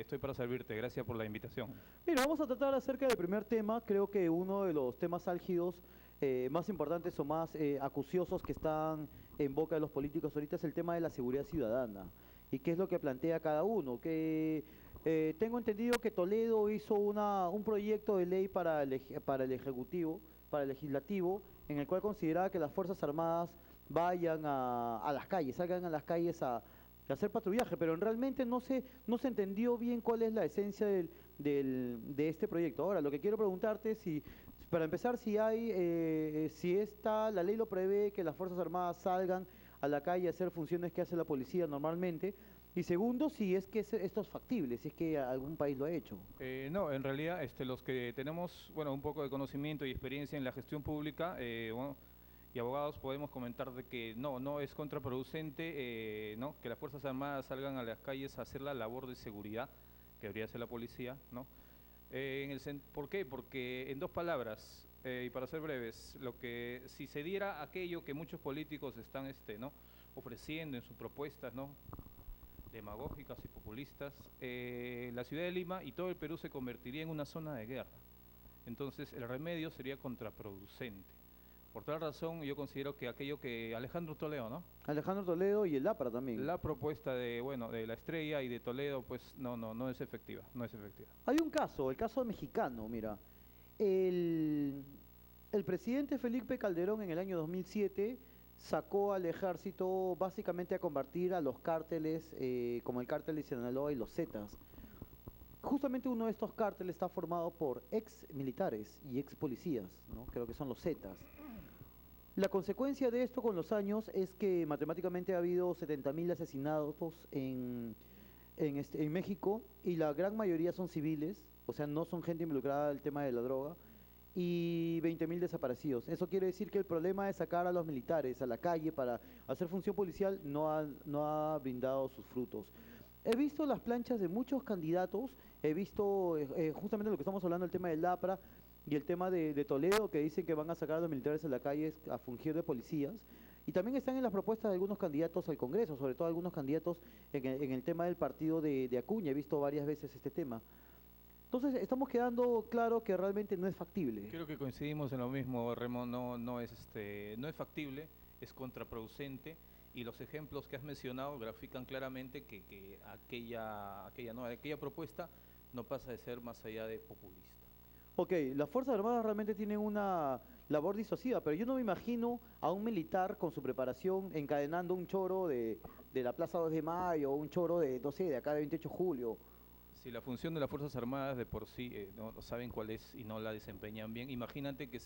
estoy para servirte. Gracias por la invitación. Mira, vamos a tratar acerca del primer tema. Creo que uno de los temas álgidos más importantes o más acuciosos que están en boca de los políticos ahorita es el tema de la seguridad ciudadana. ¿Y qué es lo que plantea cada uno? Que tengo entendido que Toledo hizo un proyecto de ley para el Ejecutivo, para el Legislativo, en el cual consideraba que las Fuerzas Armadas vayan a las calles, salgan a las calles a hacer patrullaje, pero realmente no se entendió bien cuál es la esencia de este proyecto. Ahora, lo que quiero preguntarte es si, para empezar, si la ley lo prevé que las Fuerzas Armadas salgan a la calle a hacer funciones que hace la policía normalmente, y segundo, si es que esto es factible, si es que algún país lo ha hecho. No, en realidad los que tenemos bueno, un poco de conocimiento y experiencia en la gestión pública bueno, y abogados podemos comentar de que no es contraproducente ¿no? que las Fuerzas Armadas salgan a las calles a hacer la labor de seguridad que debería hacer la policía. ¿No? ¿Por qué? Porque en dos palabras, y para ser breves, si se diera aquello que muchos políticos están ¿no? ofreciendo en sus propuestas, ¿no? demagógicas y populistas, la ciudad de Lima y todo el Perú se convertiría en una zona de guerra. Entonces el remedio sería contraproducente. Por tal razón yo considero que aquello que Alejandro Toledo, ¿no? Alejandro Toledo y el APRA también. La propuesta de la Estrella y de Toledo, pues no es efectiva, no es efectiva. Hay un caso, el caso mexicano, mira. El, el presidente Felipe Calderón en el año 2007 sacó al ejército básicamente a combatir a los cárteles, como el cártel de Sinaloa y los Zetas. Justamente uno de estos cárteles está formado por ex militares y ex policías, ¿no? Creo que son los Zetas. La consecuencia de esto con los años es que matemáticamente ha habido 70.000 asesinatos en México, y la gran mayoría son civiles, o sea, no son gente involucrada en el tema de la droga, y 20.000 desaparecidos. Eso quiere decir que el problema de sacar a los militares a la calle para hacer función policial no ha brindado sus frutos. He visto las planchas de muchos candidatos, he visto justamente lo que estamos hablando, el tema del APRA y el tema de Toledo, que dicen que van a sacar a los militares a la calle a fungir de policías. Y también están en las propuestas de algunos candidatos al Congreso, sobre todo algunos candidatos en el tema del partido de Acuña. He visto varias veces este tema. Entonces, estamos quedando claro que realmente no es factible. Creo que coincidimos en lo mismo, Remo, no es factible, es contraproducente, y los ejemplos que has mencionado grafican claramente que aquella propuesta no pasa de ser más allá de populista. Ok, las Fuerzas Armadas realmente tienen una labor disuasiva, pero yo no me imagino a un militar con su preparación encadenando un choro de la Plaza 2 de Mayo, o un choro de, no sé, de acá de 28 de julio. Si la función de las Fuerzas Armadas de por sí no saben cuál es y no la desempeñan bien, imagínate que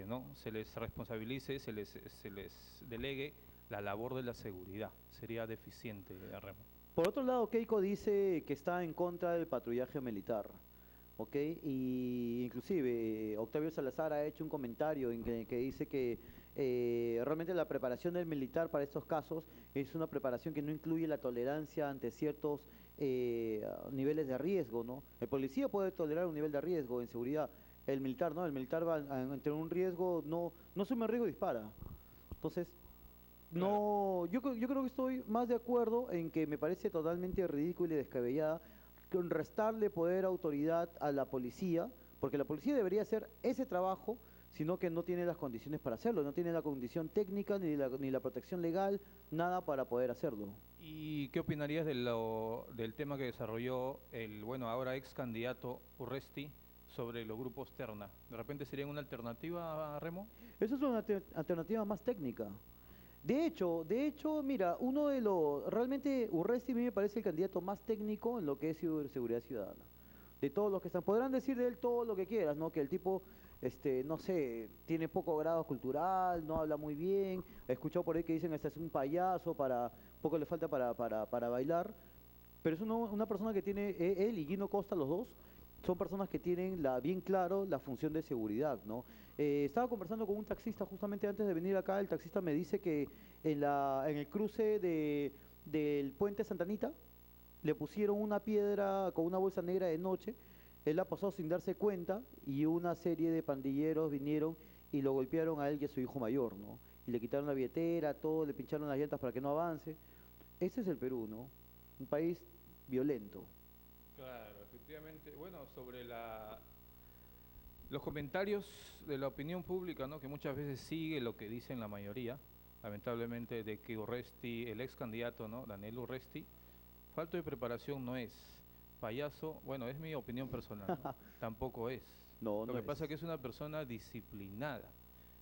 ¿no? se les responsabilice, se les delegue la labor de la seguridad. Sería deficiente, Remo. Por otro lado, Keiko dice que está en contra del patrullaje militar, ¿ok? Y inclusive Octavio Salazar ha hecho un comentario en que dice que realmente la preparación del militar para estos casos es una preparación que no incluye la tolerancia ante ciertos niveles de riesgo, ¿no? El policía puede tolerar un nivel de riesgo en seguridad, el militar no, el militar va ante un riesgo, no asume riesgo y dispara. Entonces, no, yo creo que estoy más de acuerdo en que me parece totalmente ridículo y descabellada con restarle poder, autoridad a la policía, porque la policía debería hacer ese trabajo, sino que no tiene las condiciones para hacerlo, no tiene la condición técnica ni la protección legal, nada para poder hacerlo. ¿Y qué opinarías del tema que desarrolló ahora ex candidato Urresti sobre los grupos Terna? ¿De repente sería una alternativa a Remo? Eso es una alternativa más técnica. De hecho, mira, realmente Urresti a mí me parece el candidato más técnico en lo que es seguridad ciudadana. De todos los que están, podrán decir de él todo lo que quieras, ¿no? Que el tipo, no sé, tiene poco grado cultural, no habla muy bien. He escuchado por ahí que dicen este es un payaso, poco le falta para bailar. Pero es una persona que tiene, él y Guino Costa, los dos, son personas que tienen bien claro la función de seguridad, ¿no? Estaba conversando con un taxista justamente antes de venir acá. El taxista me dice que en el cruce del puente Santa Anita le pusieron una piedra con una bolsa negra de noche. Él la pasó sin darse cuenta y una serie de pandilleros vinieron y lo golpearon a él y a su hijo mayor, ¿no? Y le quitaron la billetera, todo, le pincharon las llantas para que no avance. Ese es el Perú, ¿no? Un país violento. Claro, efectivamente. Bueno, sobre los comentarios de la opinión pública, ¿no? Que muchas veces sigue lo que dicen la mayoría, lamentablemente, de que Urresti, el ex candidato, ¿no? Daniel Urresti, falto de preparación no es. Payaso, bueno, es mi opinión personal, ¿no? Tampoco es. No, Lo no que pasa es es. que es una persona disciplinada,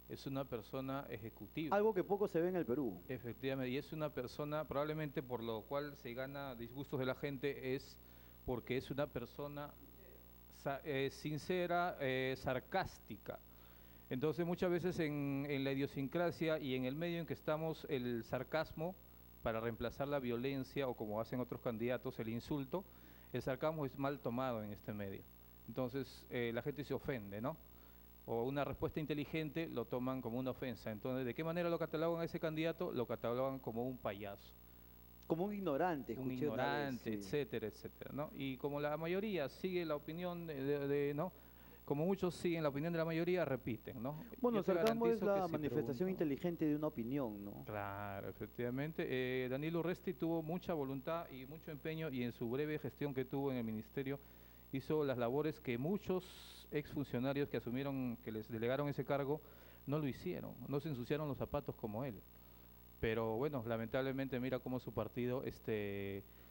es una persona ejecutiva. Algo que poco se ve en el Perú. Efectivamente, y es una persona, probablemente por lo cual se gana disgustos de la gente, es porque es una persona sincera, sarcástica. Entonces muchas veces en la idiosincrasia y en el medio en que estamos, el sarcasmo, para reemplazar la violencia o como hacen otros candidatos, el insulto, el sarcasmo es mal tomado en este medio. Entonces la gente se ofende, ¿no? O una respuesta inteligente lo toman como una ofensa. Entonces, ¿de qué manera lo catalogan a ese candidato? Lo catalogan como un payaso, Como un ignorante, un escuché una vez. ignorante, Sí. etcétera, etcétera, ¿no? Y como la mayoría sigue la opinión ¿no? Como muchos siguen la opinión de la mayoría, repiten, ¿no? Bueno, Yo el te sarcasmo es garantizo que la si manifestación pregunto, inteligente de una opinión, ¿no? claro, efectivamente, Daniel Urresti tuvo mucha voluntad y mucho empeño y en su breve gestión que tuvo en el ministerio hizo las labores que muchos exfuncionarios que asumieron, que les delegaron ese cargo, no lo hicieron, no se ensuciaron los zapatos como él. Pero bueno, lamentablemente mira cómo su partido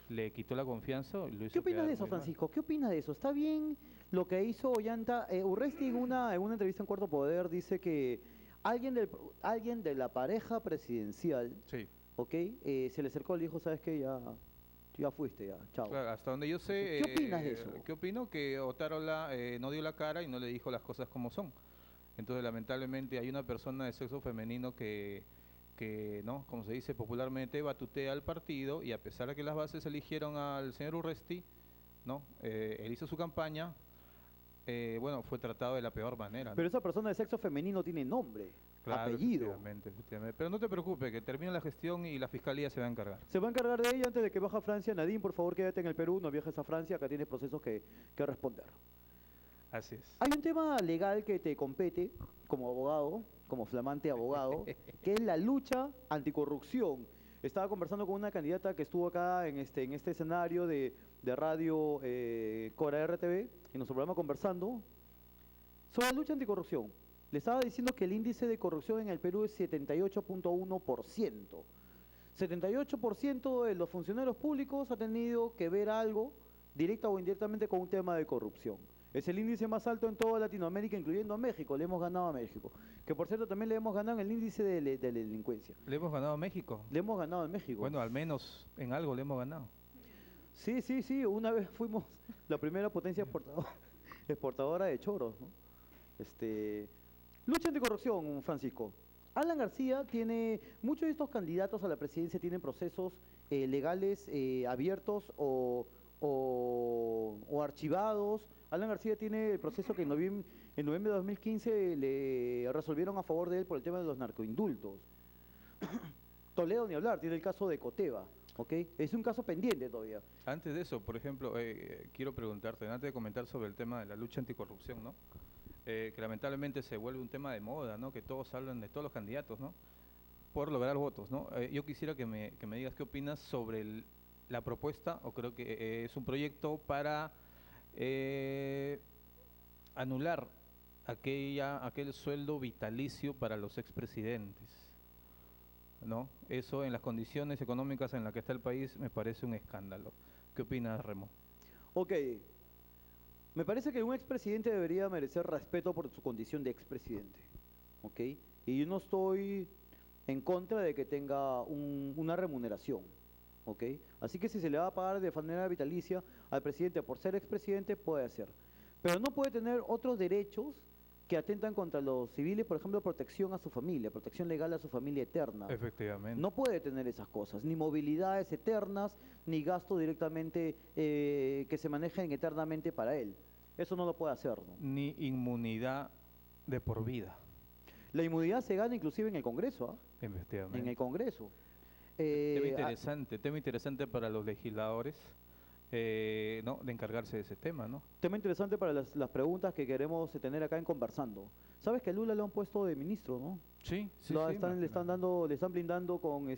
le quitó la confianza y lo ¿Qué hizo opinas quedar de eso, muy mal. Francisco? ¿Qué opinas de eso? ¿Está bien lo que hizo Ollanta? Urresti en una entrevista en Cuarto Poder dice que alguien de la pareja presidencial, Sí, ¿ok? Se le acercó y le dijo, ¿sabes qué? Ya fuiste, ya, chao. claro, hasta donde yo sé, ¿Qué opinas de eso? ¿qué opino? Que Otárola no dio la cara y no le dijo las cosas como son. Entonces, lamentablemente, hay una persona de sexo femenino que ¿no? Como se dice popularmente, batutea al partido y a pesar de que las bases eligieron al señor Urresti, ¿no? Él hizo su campaña, bueno, fue tratado de la peor manera, ¿no? Pero esa persona de sexo femenino tiene nombre, Claro, apellido. efectivamente, efectivamente. Pero no te preocupes, que termine la gestión y la fiscalía se va a encargar. Se va a encargar de ella antes de que baje a Francia. Nadine, por favor, quédate en el Perú, no viajes a Francia, acá tienes procesos que responder. Así es. Hay un tema legal que te compete como abogado, como flamante abogado, que es la lucha anticorrupción. Estaba conversando con una candidata que estuvo acá en este escenario de radio Cora RTV, en nuestro programa conversando sobre la lucha anticorrupción. Le estaba diciendo que el índice de corrupción en el Perú es 78.1%. 78% de los funcionarios públicos ha tenido que ver algo, directa o indirectamente, con un tema de corrupción. Es el índice más alto en toda Latinoamérica, incluyendo a México. Le hemos ganado a México. Que por cierto también le hemos ganado en el índice de delincuencia. ¿Le hemos ganado a México? Le hemos ganado a México. Bueno, al menos en algo le hemos ganado. Sí, sí, sí. Una vez fuimos la primera potencia exportadora de choros, ¿no? Lucha anticorrupción, Francisco. Alan García tiene, muchos de estos candidatos a la presidencia tienen procesos legales abiertos o archivados. Alan García tiene el proceso que en noviembre de 2015 le resolvieron a favor de él por el tema de los narcoindultos. Toledo ni hablar, tiene el caso de Coteva, ¿ok? Es un caso pendiente todavía. Antes de eso, por ejemplo, quiero preguntarte, antes de comentar sobre el tema de la lucha anticorrupción, ¿no? Que lamentablemente se vuelve un tema de moda, ¿no? Que todos hablan de todos los candidatos, ¿no? Por lograr votos, ¿no? Yo quisiera que me digas qué opinas sobre la propuesta, o creo que es un proyecto para anular aquel sueldo vitalicio para los expresidentes, ¿no? Eso en las condiciones económicas en las que está el país me parece un escándalo. ¿Qué opinas, Remo? Ok, me parece que un expresidente debería merecer respeto por su condición de expresidente, ¿ok? Y yo no estoy en contra de que tenga una remuneración, ¿ok? Así que si se le va a pagar de manera vitalicia al presidente por ser expresidente, puede hacer. Pero no puede tener otros derechos que atentan contra los civiles, por ejemplo, protección a su familia, protección legal a su familia eterna. Efectivamente. No puede tener esas cosas, ni movilidades eternas, ni gasto directamente que se manejen eternamente para él. Eso no lo puede hacer, ¿no? Ni inmunidad de por vida. La inmunidad se gana inclusive en el Congreso, ¿ah? Efectivamente. En el Congreso. Tema interesante para los legisladores, ¿no? De encargarse de ese tema, ¿no? Tema interesante para las preguntas que queremos tener acá en Conversando. ¿Sabes que a Lula le han puesto de ministro, no? Sí, sí, Le sí. están blindando con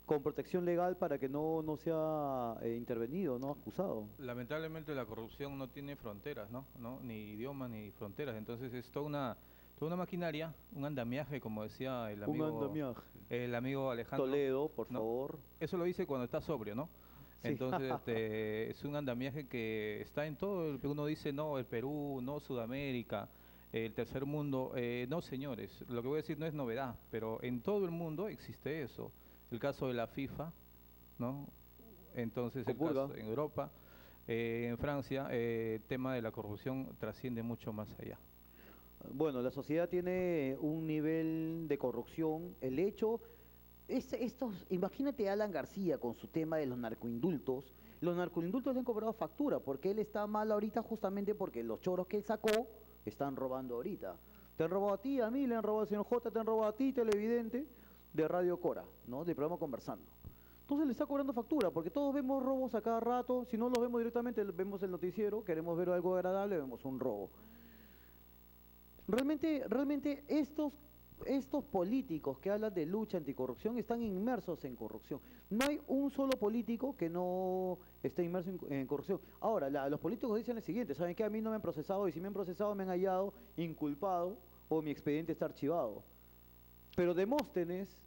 con protección legal para que no sea intervenido, no acusado. Lamentablemente la corrupción no tiene fronteras, ¿no? ¿No? Ni idioma ni fronteras. Entonces es toda una maquinaria, un andamiaje, como decía Un andamiaje. el amigo Alejandro, Toledo, por ¿no? favor. Eso lo dice cuando está sobrio, ¿no? Sí. Entonces es un andamiaje que está en todo. Uno dice, no, el Perú, no Sudamérica, el tercer mundo. No, señores, lo que voy a decir no es novedad, pero en todo el mundo existe eso. El caso de la FIFA, ¿no? Entonces el Compurga. caso en Europa, en Francia, el tema de la corrupción trasciende mucho más allá. Bueno, la sociedad tiene un nivel de corrupción. El hecho, imagínate a Alan García con su tema de los narcoindultos. Los narcoindultos le han cobrado factura porque él está mal ahorita justamente porque los choros que él sacó están robando ahorita. Te han robado a ti, a mí, le han robado al señor J, te han robado a ti, televidente, de Radio Cora, ¿no? Del programa Conversando. Entonces le está cobrando factura, porque todos vemos robos a cada rato, si no los vemos directamente, vemos el noticiero, queremos ver algo agradable, vemos un robo. Realmente estos políticos que hablan de lucha anticorrupción están inmersos en corrupción. No hay un solo político que no esté inmerso en corrupción. Ahora, los políticos dicen lo siguiente, ¿saben qué? A mí no me han procesado, y si me han procesado me han hallado inculpado o mi expediente está archivado. Pero Demóstenes,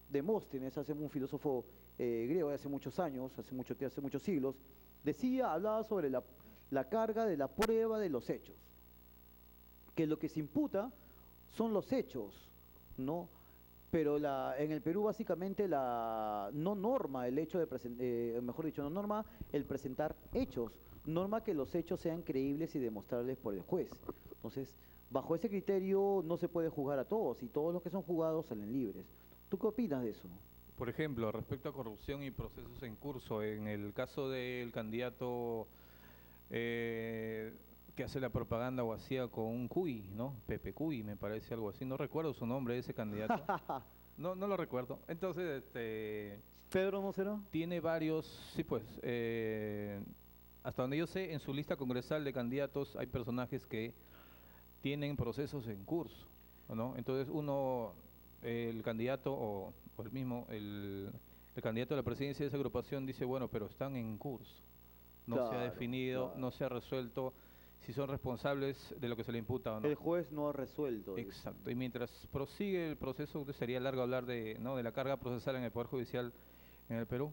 hace un filósofo griego de hace muchos años, hace muchos siglos, hablaba sobre la carga de la prueba de los hechos, que lo que se imputa son los hechos, ¿no? Pero en el Perú básicamente no norma el hecho de mejor dicho, no norma el presentar hechos, norma que los hechos sean creíbles y demostrables por el juez. Entonces, bajo ese criterio no se puede juzgar a todos y todos los que son juzgados salen libres. ¿Tú qué opinas de eso? Por ejemplo, respecto a corrupción y procesos en curso, en el caso del candidato que hace la propaganda o hacía con un cuy, ¿no? Pepe Cuy, me parece algo así. No recuerdo su nombre de ese candidato. No lo recuerdo. Entonces, ¿Pedro no será? tiene varios, sí pues, hasta donde yo sé, en su lista congresal de candidatos hay personajes que tienen procesos en curso, ¿no? Entonces el candidato o el mismo, el candidato a la presidencia de esa agrupación dice, bueno, pero están en curso. No se ha Claro, definido, claro. no se ha resuelto si son responsables de lo que se le imputa o no. El juez no ha resuelto. Dice. Exacto. Y mientras prosigue el proceso, sería largo hablar ¿no? de la carga procesal en el Poder Judicial en el Perú.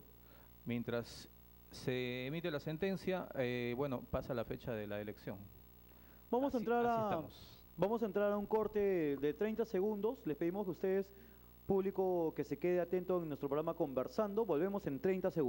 Mientras se emite la sentencia, bueno, pasa la fecha de la elección. Vamos Así estamos. vamos a entrar a un corte de 30 segundos. Les pedimos que ustedes, público, que se quede atento en nuestro programa Conversando. Volvemos en 30 segundos.